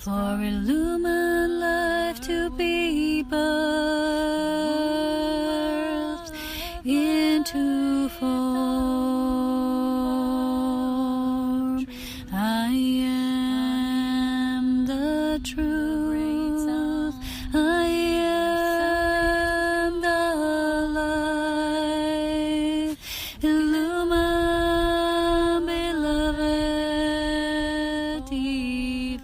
for illumined life to be birthed into form. I am the truth. I am the light. Illumined, beloved divine.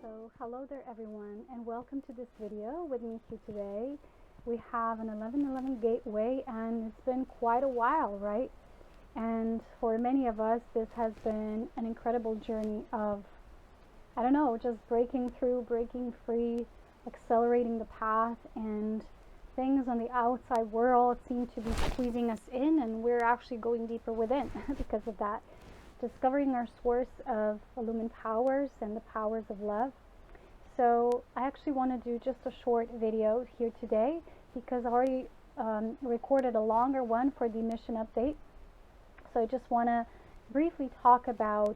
So hello there everyone, and welcome to this video with me here today. We have an 1111 gateway, and it's been quite a while, right? And for many of us, this has been an incredible journey of, I don't know, just breaking through, breaking free, accelerating the path, and things on the outside world seem to be squeezing us in, and we're actually going deeper within because of that. Discovering our source of illumined powers and the powers of love. So I actually want to do just a short video here today because I already recorded a longer one for the mission update. So I just want to briefly talk about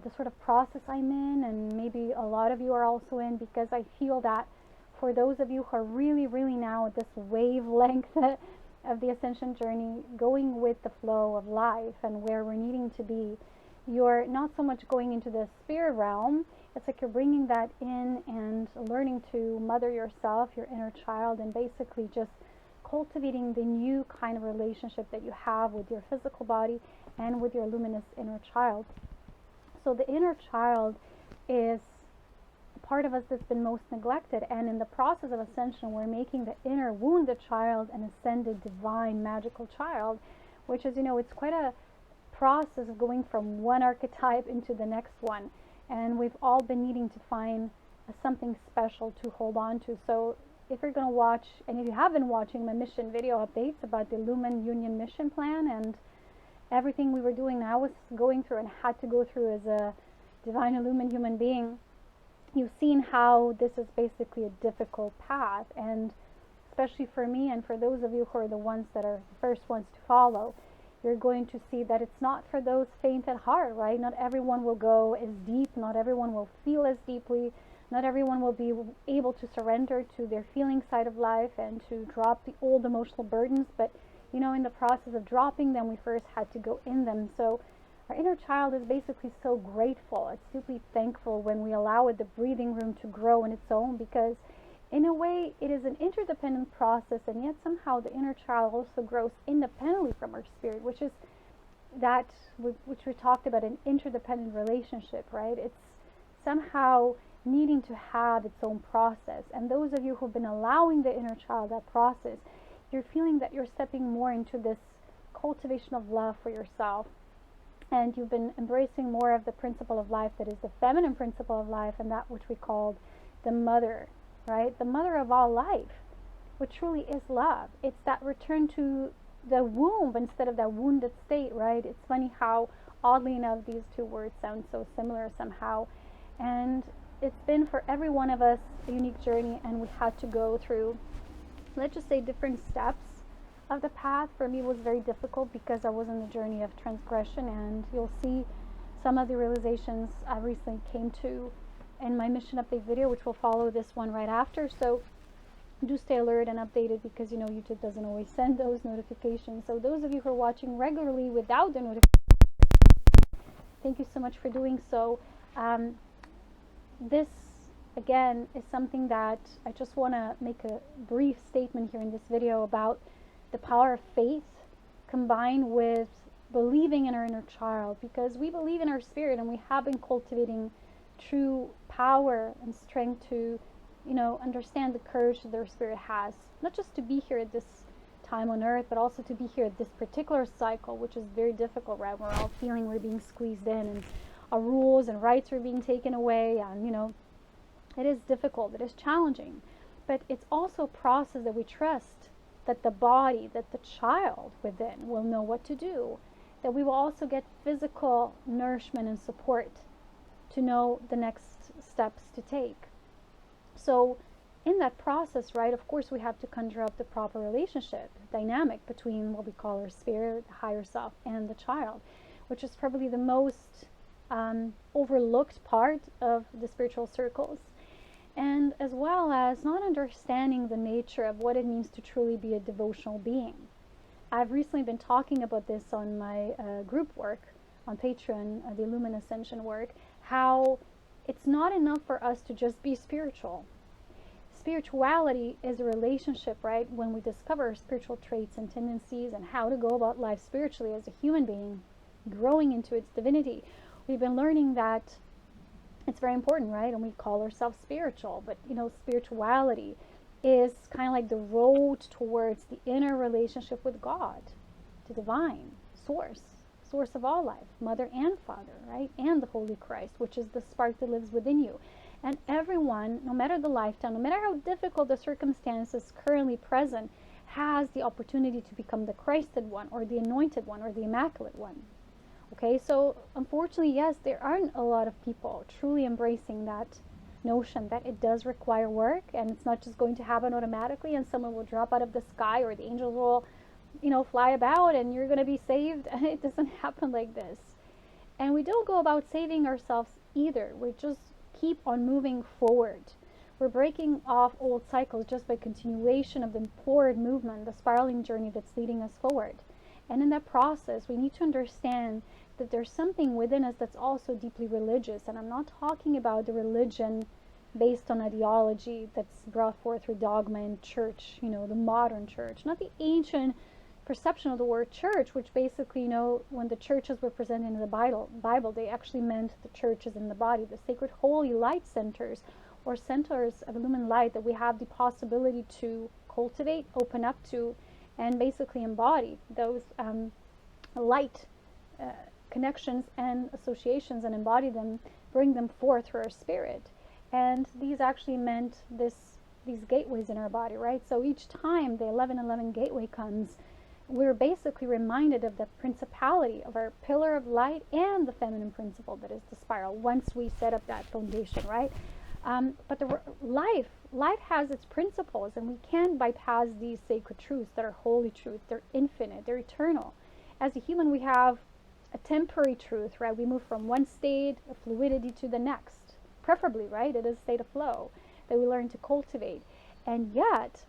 the sort of process I'm in, and maybe a lot of you are also in, because I feel that for those of you who are really now at this wavelength of the ascension journey, going with the flow of life and where we're needing to be, you're not so much going into the spirit realm. It's like you're bringing that in and learning to mother yourself, your inner child, and basically just cultivating the new kind of relationship that you have with your physical body and with your luminous inner child. So the inner child is a part of us that's been most neglected, and in the process of ascension, we're making the inner wounded child an ascended divine magical child, which is, it's quite a process of going from one archetype into the next one. And we've all been needing to find something special to hold on to. So if you're going to watch, and if you have been watching my mission video updates about the Illumined Union mission plan and everything we were doing and I was going through and had to go through as a divine illumined human being, you've seen how this is basically a difficult path. And especially for me and for those of you who are the ones that are the first ones to follow, you're going to see that it's not for those faint at heart, right? Not everyone will go as deep, not everyone will feel as deeply, not everyone will be able to surrender to their feeling side of life and to drop the old emotional burdens. But in the process of dropping them, we first had to go in them. So our inner child is basically so grateful. It's deeply thankful when we allow it the breathing room to grow on its own, because in a way, it is an interdependent process, and yet somehow the inner child also grows independently from our spirit, which is that which we talked about, an interdependent relationship, right? It's somehow needing to have its own process. And those of you who've been allowing the inner child that process, you're feeling that you're stepping more into this cultivation of love for yourself, and you've been embracing more of the principle of life that is the feminine principle of life, and that which we called the mother, right? The mother of all life, which truly is love. It's that return to the womb instead of that wounded state, right? It's funny how, oddly enough, these two words sound so similar somehow. And it's been for every one of us a unique journey, and we had to go through, let's just say, different steps of the path. For me, it was very difficult because I was on the journey of transgression, and you'll see some of the realizations I recently came to in my mission update video, which will follow this one right after. So do stay alert and updated, because YouTube doesn't always send those notifications. So those of you who are watching regularly without the notifications, thank you so much for doing so. This again is something that I just want to make a brief statement here in this video about the power of faith combined with believing in our inner child, because we believe in our spirit, and we have been cultivating true power and strength to understand the courage that their spirit has, not just to be here at this time on earth, but also to be here at this particular cycle, which is very difficult, right? We're all feeling we're being squeezed in, and our rules and rights are being taken away, and it is difficult, it is challenging, but it's also a process that we trust that the body, that the child within will know what to do, that we will also get physical nourishment and support to know the next steps to take. So in that process, right, of course, we have to conjure up the proper relationship dynamic between what we call our spirit, the higher self, and the child, which is probably the most overlooked part of the spiritual circles. And as well as not understanding the nature of what it means to truly be a devotional being. I've recently been talking about this on my group work on Patreon, the Illumined Ascension work, how it's not enough for us to just be spiritual. Spirituality is a relationship, right? When we discover our spiritual traits and tendencies and how to go about life spiritually as a human being, growing into its divinity, we've been learning that it's very important, right? And we call ourselves spiritual, but spirituality is kind of like the road towards the inner relationship with God, the divine source of all life, mother and father, right? And the Holy Christ, which is the spark that lives within you. And everyone, no matter the lifetime, no matter how difficult the circumstances currently present, has the opportunity to become the Christed one, or the anointed one, or the immaculate one. Okay, so unfortunately, yes, there aren't a lot of people truly embracing that notion that it does require work, and it's not just going to happen automatically and someone will drop out of the sky, or the angels will fly about and you're going to be saved. It doesn't happen like this. And we don't go about saving ourselves either. We just keep on moving forward. We're breaking off old cycles just by continuation of the forward movement, the spiraling journey that's leading us forward. And in that process, we need to understand that there's something within us that's also deeply religious. And I'm not talking about the religion based on ideology that's brought forth through dogma and church, the modern church, not the ancient perception of the word church, which basically, when the churches were presented in the Bible, they actually meant the churches in the body, the sacred holy light centers, or centers of illumined light that we have the possibility to cultivate, open up to, and basically embody those light connections and associations, and embody them, bring them forth through our spirit. And these actually meant these gateways in our body, right? So each time the 1111 gateway comes, we're basically reminded of the principality of our pillar of light and the feminine principle that is the spiral, once we set up that foundation, right? But life has its principles, and we can't bypass these sacred truths that are holy truths. They're infinite, they're eternal. As a human, we have a temporary truth, right? We move from one state of fluidity to the next, preferably, right? It is a state of flow that we learn to cultivate. And yet,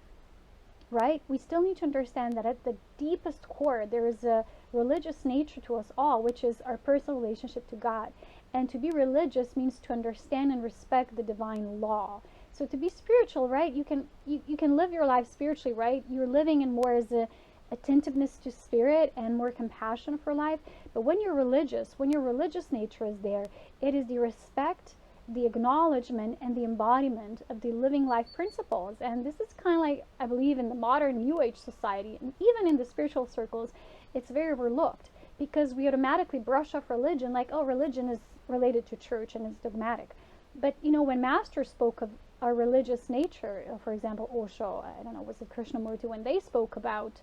right, we still need to understand that at the deepest core, there is a religious nature to us all, which is our personal relationship to God. And to be religious means to understand and respect the divine law. So to be spiritual, right, you can live your life spiritually, right? You're living in more as a attentiveness to spirit and more compassion for life. But when you're religious, when your religious nature is there, it is the respect, the acknowledgement, and the embodiment of the living life principles. And this is kind of like, I believe, in the modern New Age society, and even in the spiritual circles, it's very overlooked, because we automatically brush off religion like, oh, religion is related to church and is dogmatic. But when masters spoke of our religious nature, for example, Osho, I don't know, was it Krishnamurti, when they spoke about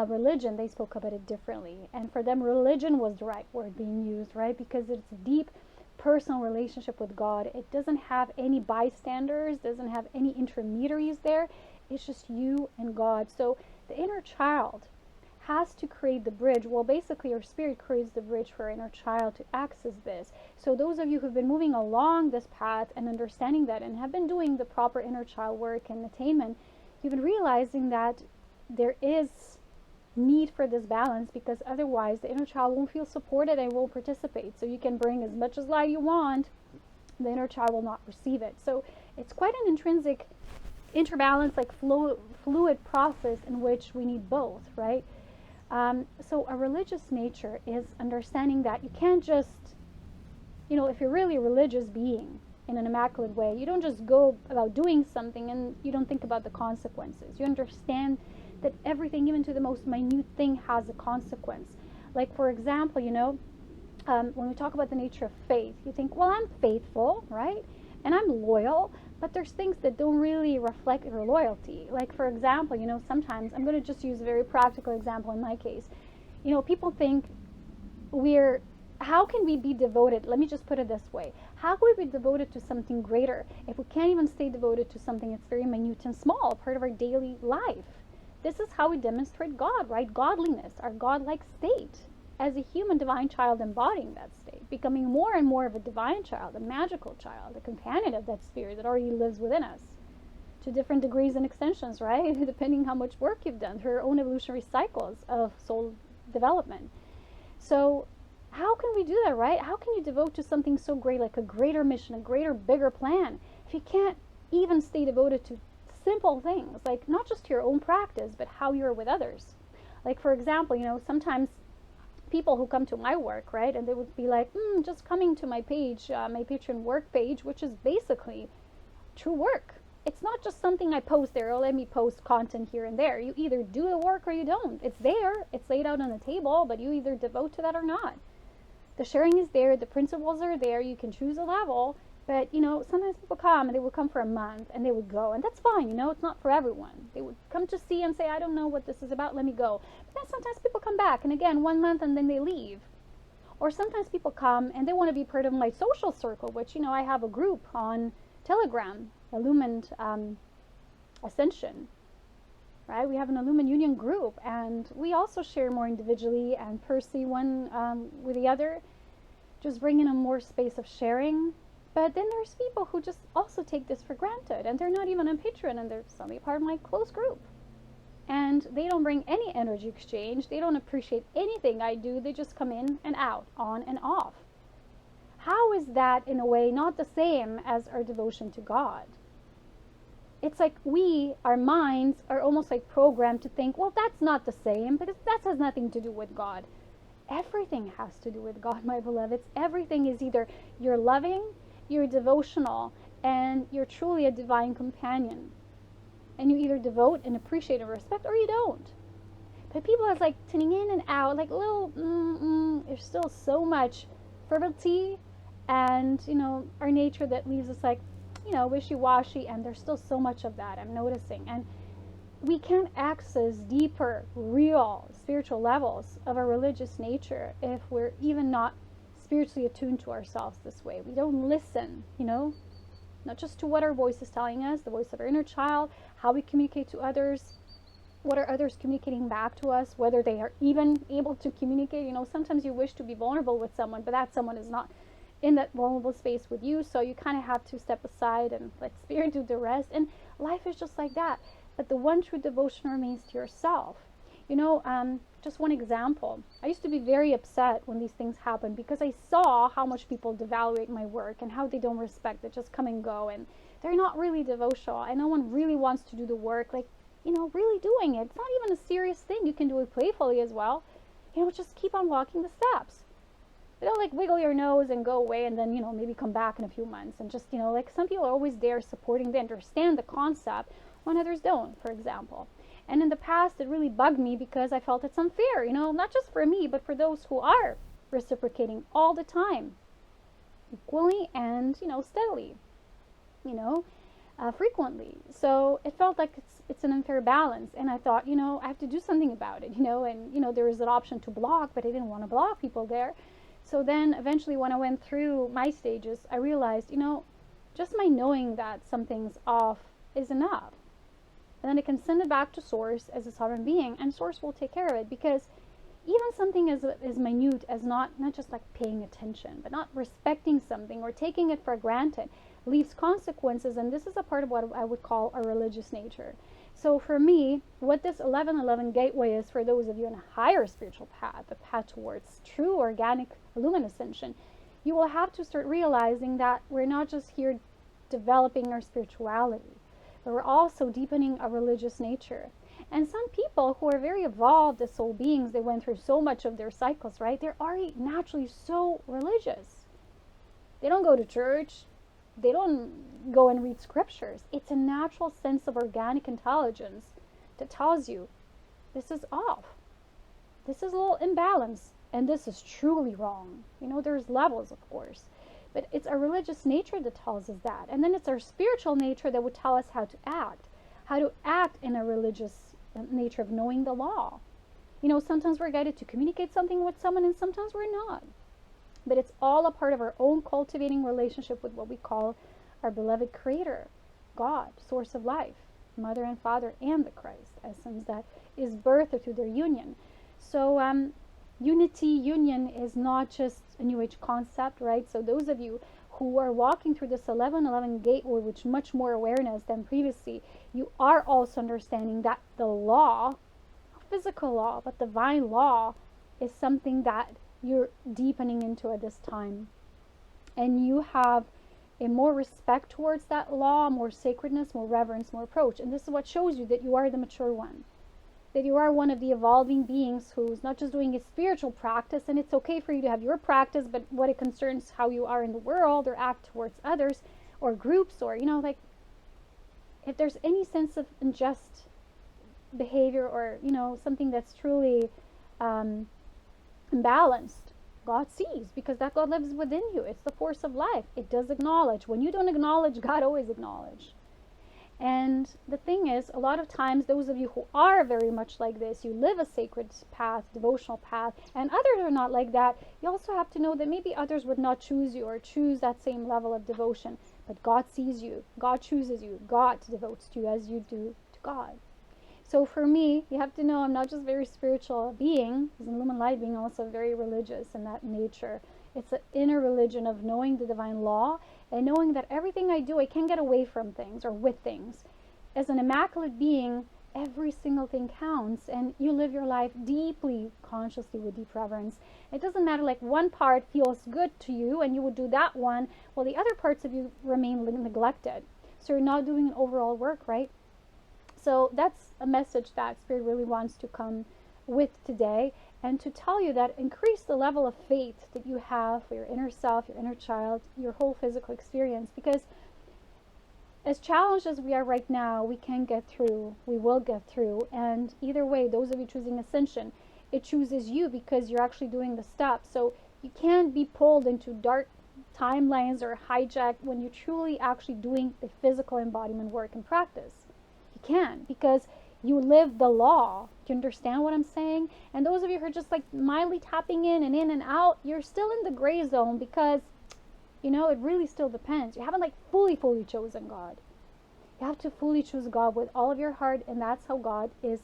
religion, they spoke about it differently. And for them, religion was the right word being used, right? Because it's a deep personal relationship with God. It doesn't have any bystanders, doesn't have any intermediaries there. It's just you and God. So the inner child has to create the bridge. Well, basically, our spirit creates the bridge for our inner child to access this. So those of you who've been moving along this path and understanding that, and have been doing the proper inner child work and attainment, you've been realizing that there is need for this balance, because otherwise the inner child won't feel supported and won't participate. So you can bring as much as light you want, the inner child will not receive it. So it's quite an intrinsic interbalance, like fluid process in which we need both, right? So a religious nature is understanding that you can't just, if you're really a religious being in an immaculate way, you don't just go about doing something and you don't think about the consequences. You understand that everything, even to the most minute thing, has a consequence. Like, for example, when we talk about the nature of faith, you think, well, I'm faithful, right? And I'm loyal, but there's things that don't really reflect your loyalty. Like, for example, sometimes, I'm going to just use a very practical example in my case. People think we're how can we be devoted? Let me just put it this way. How can we be devoted to something greater if we can't even stay devoted to something that's very minute and small, part of our daily life? This is how we demonstrate God, right? Godliness, our godlike state, as a human divine child embodying that state, becoming more and more of a divine child, a magical child, a companion of that spirit that already lives within us, to different degrees and extensions, right? Depending how much work you've done, her own evolutionary cycles of soul development. So how can we do that, right? How can you devote to something so great, like a greater mission, a greater, bigger plan, if you can't even stay devoted to simple things, like not just your own practice, but how you're with others? Like, for example, sometimes people who come to my work, right, and they would be like, just coming to my page, my Patreon work page, which is basically true work. It's not just something I post there, or let me post content here and there. You either do the work or you don't. It's there, it's laid out on the table, but you either devote to that or not. The sharing is there, the principles are there, you can choose a level, but sometimes people come and they would come for a month and they would go, and that's fine, it's not for everyone. They would come to see and say, I don't know what this is about, let me go. But then sometimes people come back, and again, 1 month and then they leave. Or sometimes people come and they want to be part of my social circle, which, I have a group on Telegram, Illumined Ascension, right? We have an Illumined Union group, and we also share more individually and personally one with the other, just bringing a more space of sharing. But then there's people who just also take this for granted, and they're not even on Patreon, and they're suddenly part of my close group. And they don't bring any energy exchange. They don't appreciate anything I do. They just come in and out, on and off. How is that, in a way, not the same as our devotion to God? It's like our minds are almost like programmed to think, well, that's not the same, because that has nothing to do with God. Everything has to do with God, my beloveds. Everything is either you're loving, you're devotional, and you're truly a divine companion. And you either devote and appreciate and respect, or you don't. But people are like tuning in and out, like little, there's still so much frivolity and, our nature that leaves us like, wishy-washy, and there's still so much of that, I'm noticing. And we can't access deeper, real spiritual levels of our religious nature if we're even not spiritually attuned to ourselves this way. We don't listen, not just to what our voice is telling us, the voice of our inner child, how we communicate to others, what are others communicating back to us, whether they are even able to communicate. Sometimes you wish to be vulnerable with someone, but that someone is not in that vulnerable space with you, so you kind of have to step aside and let spirit do the rest. And life is just like that. But the one true devotion remains to yourself. Just one example. I used to be very upset when these things happened, because I saw how much people devaluate my work and how they don't respect it, just come and go, and they're not really devotional, and no one really wants to do the work, like, really doing it. It's not even a serious thing. You can do it playfully as well. Just keep on walking the steps. Like wiggle your nose and go away, and then, maybe come back in a few months, and just, like some people are always there supporting, they understand the concept when others don't, for example. And in the past, it really bugged me because I felt it's unfair, not just for me, but for those who are reciprocating all the time, equally and, steadily, frequently. So it felt like it's an unfair balance. And I thought, I have to do something about it, and, there was an option to block, but I didn't want to block people there. So then eventually when I went through my stages, I realized, just my knowing that something's off is enough. And then I can send it back to Source as a sovereign being, and Source will take care of it. Because even something as minute as not just like paying attention, but not respecting something or taking it for granted, leaves consequences. And this is a part of what I would call a religious nature. So for me, what this 1111 gateway is for those of you on a higher spiritual path, a path towards true organic Illumined Ascension, you will have to start realizing that we're not just here developing our spirituality, but we're also deepening our religious nature. And some people who are very evolved as soul beings, they went through so much of their cycles, right? They're already naturally so religious. They don't go to church. They don't go and read scriptures. It's a natural sense of organic intelligence that tells you this is off. This is a little imbalance, and this is truly wrong. There's levels, of course, but it's our religious nature that tells us that. And then it's our spiritual nature that would tell us how to act in a religious nature of knowing the law. Sometimes we're guided to communicate something with someone, and sometimes we're not. But it's all a part of our own cultivating relationship with what we call our beloved Creator, God, source of life, Mother and Father, and the Christ essence that is birthed through their union. So unity, union is not just a New Age concept, right? So those of you who are walking through this 1111 gateway with much more awareness than previously, you are also understanding that the law, not physical law, but divine law, is something that you're deepening into at this time. And you have a more respect towards that law, more sacredness, more reverence, more approach. And this is what shows you that you are the mature one, that you are one of the evolving beings who's not just doing a spiritual practice, and it's okay for you to have your practice, but what it concerns how you are in the world or act towards others or groups, or like if there's any sense of unjust behavior or something that's truly imbalanced, God sees, because that God lives within you. It's the force of life. It does acknowledge. When you don't acknowledge, God always acknowledges. And the thing is, a lot of times, those of you who are very much like this, you live a sacred path, devotional path, and others are not like that. You also have to know that maybe others would not choose you or choose that same level of devotion. But God sees you. God chooses you. God devotes to you as you do to God. So for me, you have to know I'm not just a very spiritual being, as an illumined light being, also very religious in that nature. It's an inner religion of knowing the divine law and knowing that everything I do, I can't get away from things or with things. As an immaculate being, every single thing counts, and you live your life deeply, consciously, with deep reverence. It doesn't matter, like one part feels good to you and you would do that one, while the other parts of you remain neglected. So you're not doing an overall work, right? So that's a message that Spirit really wants to come with today, and to tell you that increase the level of faith that you have for your inner self, your inner child, your whole physical experience. Because as challenged as we are right now, we can get through, we will get through. And either way, those of you choosing ascension, it chooses you because you're actually doing the steps. So you can't be pulled into dark timelines or hijacked when you're truly actually doing the physical embodiment work and practice. You can't, because you live the law. Do you understand what I'm saying? And those of you who are just like mildly tapping in and out, you're still in the gray zone, because it really still depends. You haven't like fully chosen God. You have to fully choose God with all of your heart, and that's how God is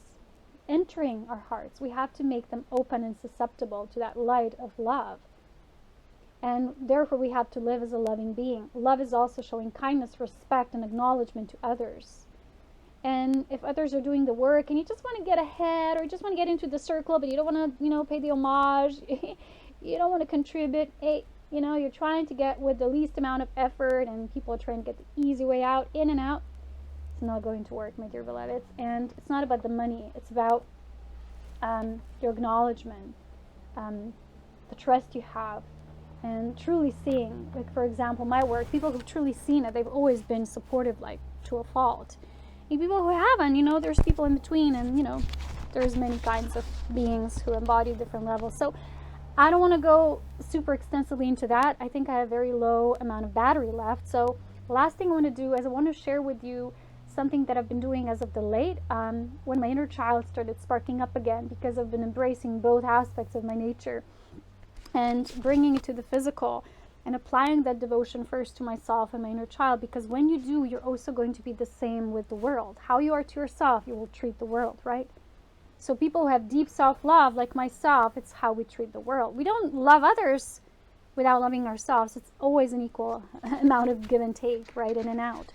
entering our hearts. We have to make them open and susceptible to that light of love. And therefore we have to live as a loving being. Love is also showing kindness, respect, and acknowledgement to others. And if others are doing the work and you just want to get ahead, or you just want to get into the circle, but you don't want to, pay the homage, you don't want to contribute, hey, you're trying to get with the least amount of effort, and people are trying to get the easy way out, in and out, it's not going to work, my dear beloveds. And it's not about the money. It's about your acknowledgement, the trust you have, and truly seeing, like, for example, my work, people who've truly seen it, they've always been supportive, like, to a fault. And people who haven't, there's people in between, and, there's many kinds of beings who embody different levels. So I don't want to go super extensively into that. I think I have a very low amount of battery left. So the last thing I want to do is I want to share with you something that I've been doing as of the late, when my inner child started sparking up again, because I've been embracing both aspects of my nature and bringing it to the physical, and applying that devotion first to myself and my inner child. Because when you do, you're also going to be the same with the world. How you are to yourself, you will treat the world, right? So people who have deep self-love, like myself, it's how we treat the world. We don't love others without loving ourselves. It's always an equal amount of give and take, right, in and out.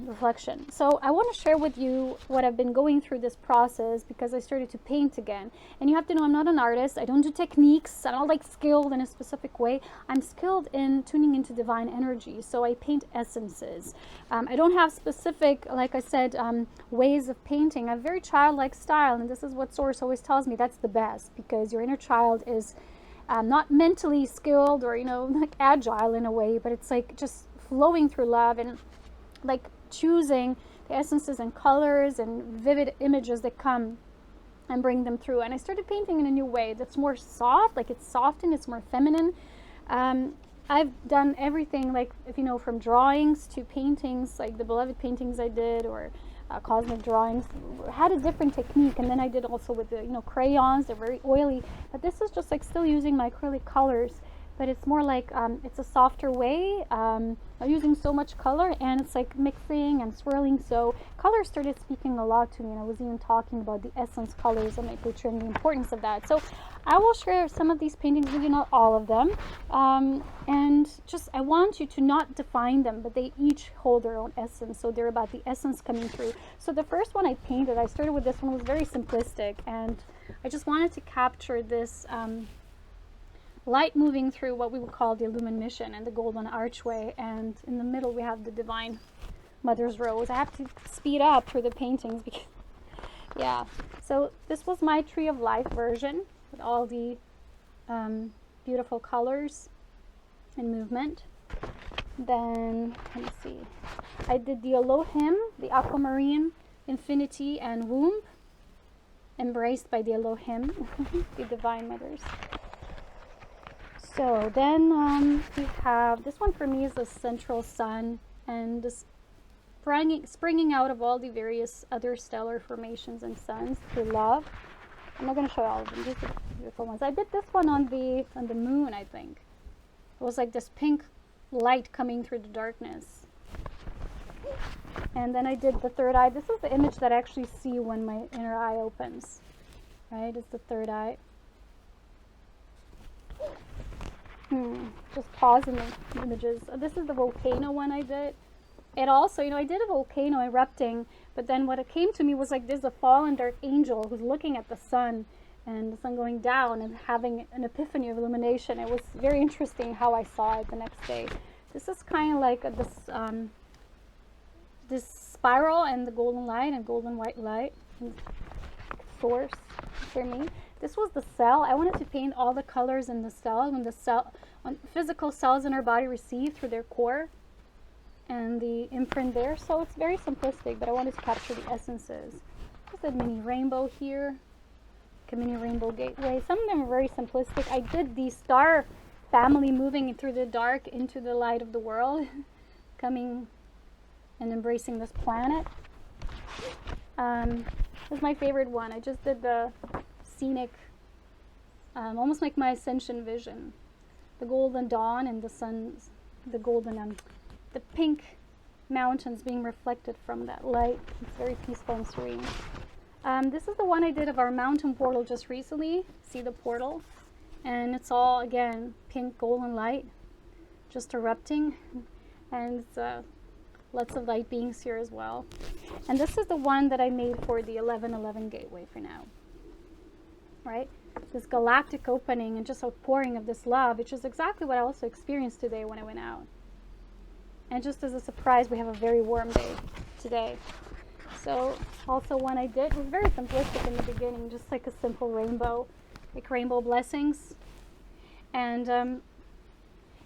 Reflection. So I want to share with you what I've been going through this process, because I started to paint again. And you have to know, I'm not an artist. I don't do techniques. I'm not like skilled in a specific way. I'm skilled in tuning into divine energy. So I paint essences. I don't have specific, like I said, ways of painting. I have a very childlike style, and this is what Source always tells me. That's the best, because your inner child is not mentally skilled or like agile in a way, but it's like just flowing through love, and like choosing the essences and colors and vivid images that come and bring them through. And I started painting in a new way that's more soft, like it's softened, it's more feminine. I've done everything, like, if from drawings to paintings, like the beloved paintings I did, or cosmic drawings, had a different technique. And then I did also with the crayons. They're very oily, but this is just like still using my acrylic colors, but it's more like it's a softer way, not using so much color, and it's like mixing and swirling. So color started speaking a lot to me, and I was even talking about the essence colors on my picture and the importance of that. So I will share some of these paintings with you, not all of them, and just I want you to not define them, but they each hold their own essence. So they're about the essence coming through. So the first one I painted, I started with this one, was very simplistic, and I just wanted to capture this light moving through what we would call the Illumined Mission and the golden archway, and in the middle we have the Divine Mother's Rose. I have to speed up for the paintings because yeah. So this was my Tree of Life version with all the beautiful colors and movement. Then let me see, I did the Elohim, the Aquamarine, Infinity, and Womb, embraced by the Elohim, the Divine Mothers. So then we have, this one for me is the central sun, and this springing out of all the various other stellar formations and suns through love. I'm not going to show all of them, just the beautiful ones. I did this one on the moon, I think. It was like this pink light coming through the darkness. And then I did the third eye. This is the image that I actually see when my inner eye opens. Right? It's the third eye. Just pausing the images. This is the volcano one I did. It also, I did a volcano erupting, but then what it came to me was like there's a fallen dark angel who's looking at the sun, and the sun going down and having an epiphany of illumination. It was very interesting how I saw it the next day. This is kind of like this spiral and the golden light and golden white light source for me. This was the cell. I wanted to paint all the colors in the cell when physical cells in our body receive through their core and the imprint there. So it's very simplistic, but I wanted to capture the essences. There's a mini rainbow here, like a mini rainbow gateway. Some of them are very simplistic. I did the star family moving through the dark into the light of the world, coming and embracing this planet. This is my favorite one. I just did the scenic, almost like my ascension vision. The golden dawn and the sun's, the golden, the pink mountains being reflected from that light. It's very peaceful and serene. This is the one I did of our mountain portal just recently. See the portal? And it's all, again, pink golden light, just erupting. And it's lots of light beings here as well. And this is the one that I made for the 1111 gateway for now. Right? This galactic opening and just outpouring of this love, which is exactly what I also experienced today when I went out. And just as a surprise, we have a very warm day today. So also one I did was very simplistic in the beginning, just like a simple rainbow, like rainbow blessings. And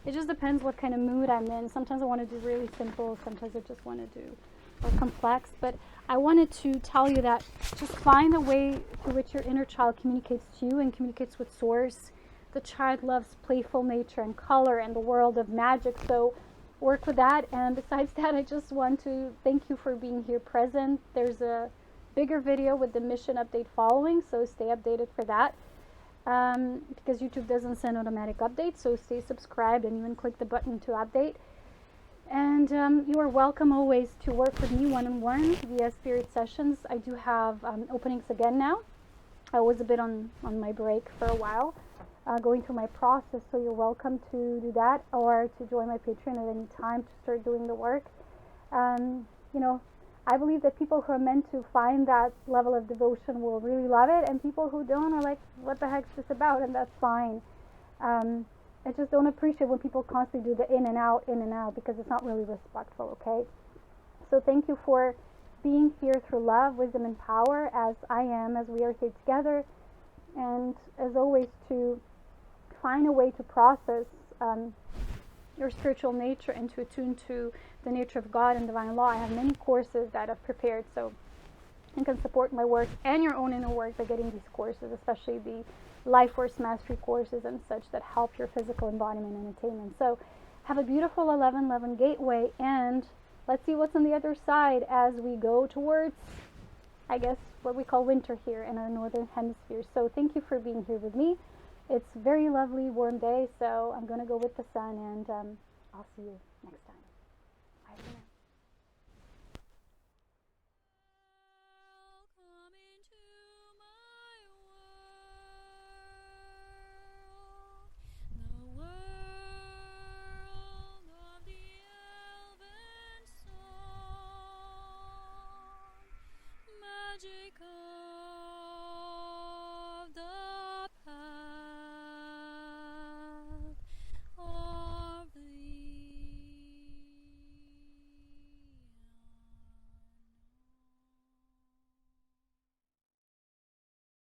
it just depends what kind of mood I'm in. Sometimes I want to do really simple, sometimes I just want to do more complex. But I wanted to tell you that just find a way through which your inner child communicates to you and communicates with Source. The child loves playful nature and color and the world of magic, so work with that. And besides that, I just want to thank you for being here present. There's a bigger video with the mission update following, so stay updated for that. Because YouTube doesn't send automatic updates, so stay subscribed and even click the button to update. And you are welcome always to work with me one-on-one via spirit sessions. I do have openings again now. I was a bit on my break for a while, going through my process, so you're welcome to do that or to join my Patreon at any time to start doing the work. I believe that people who are meant to find that level of devotion will really love it, and people who don't are like, what the heck's this about? And that's fine. I just don't appreciate when people constantly do the in and out, because it's not really respectful, okay? So thank you for being here through love, wisdom, and power, as I am, as we are here together. And as always, to find a way to process your spiritual nature and to attune to the nature of God and divine law. I have many courses that I've prepared, so you can support my work and your own inner work by getting these courses, especially the Life Force Mastery courses and such that help your physical embodiment and attainment. So have a beautiful 1111 gateway, and let's see what's on the other side as we go towards, I guess, what we call winter here in our northern hemisphere. So thank you for being here with me. It's very lovely, warm day, so I'm going to go with the sun, and I'll see you next time.